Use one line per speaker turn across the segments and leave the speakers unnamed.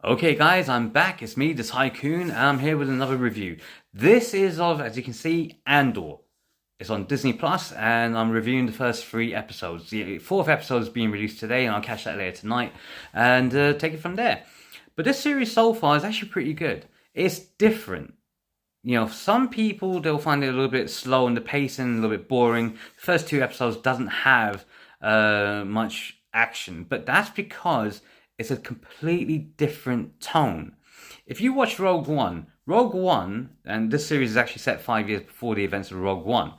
Okay guys, I'm back. It's me, the Tycoon, and I'm here with another review. This is of, as you can see, Andor. It's on Disney Plus, and I'm reviewing the first 3 episodes. The fourth episode is being released today, and I'll catch that later tonight and take it from there. But this series so far is actually pretty good. It's different. Some people, they'll find it a little bit slow in the pacing, a little bit boring. The first 2 episodes doesn't have much action, but that's because it's a completely different tone. If you watch Rogue One, and this series is actually set 5 years before the events of Rogue One.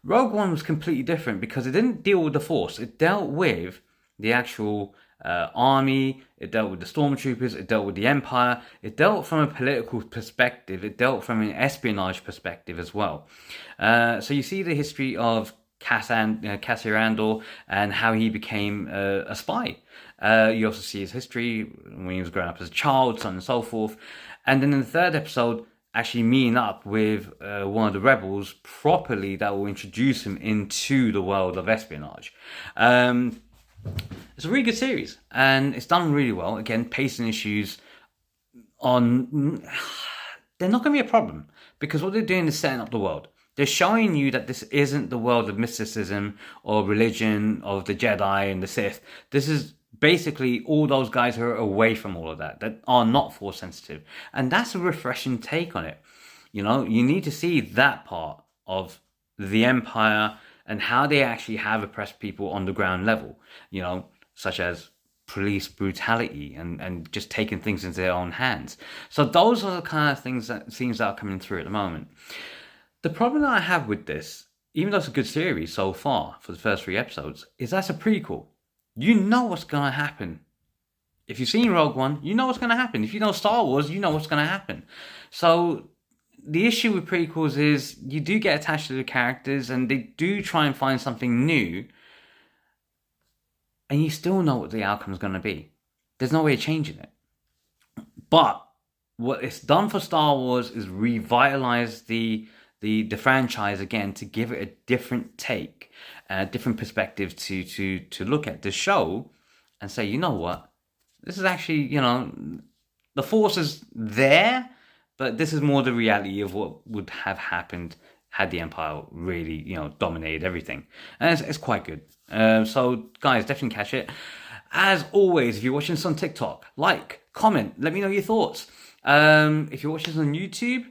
Rogue One was completely different because it didn't deal with the Force. It dealt with the actual army, it dealt with the stormtroopers, it dealt with the Empire, it dealt from a political perspective, it dealt from an espionage perspective as well. So you see the history of Cassian Andor and how he became a spy. You also see his history when he was growing up as a child, so on and so forth. And then in the third episode, actually meeting up with one of the rebels properly that will introduce him into the world of espionage. It's a really good series, and it's done really well. Again, pacing issues they're not going to be a problem because what they're doing is setting up the world. They're showing you that this isn't the world of mysticism or religion of the Jedi and the Sith. This is basically all those guys who are away from all of that are not Force sensitive. And that's a refreshing take on it. You need to see that part of the Empire and how they actually have oppressed people on the ground level, such as police brutality and just taking things into their own hands. So those are the kind of things that are coming through at the moment. The problem that I have with this, even though it's a good series so far for the first 3 episodes, is that's a prequel. You know what's going to happen. If you've seen Rogue One, you know what's going to happen. If you know Star Wars, you know what's going to happen. So the issue with prequels is you do get attached to the characters and they do try and find something new, and you still know what the outcome is going to be. There's no way of changing it. But what it's done for Star Wars is revitalize the franchise again to give it a different take, a different perspective to look at the show and say, you know what, this is actually, the Force is there, but this is more the reality of what would have happened had the Empire really, dominated everything. And it's quite good. So guys, definitely catch it. As always, if you're watching this on TikTok, like, comment, let me know your thoughts. If you're watching this on YouTube,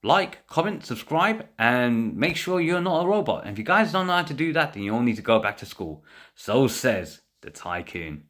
like, comment, subscribe, and make sure you're not a robot. And if you guys don't know how to do that, then you all need to go back to school. So says the Tycoon.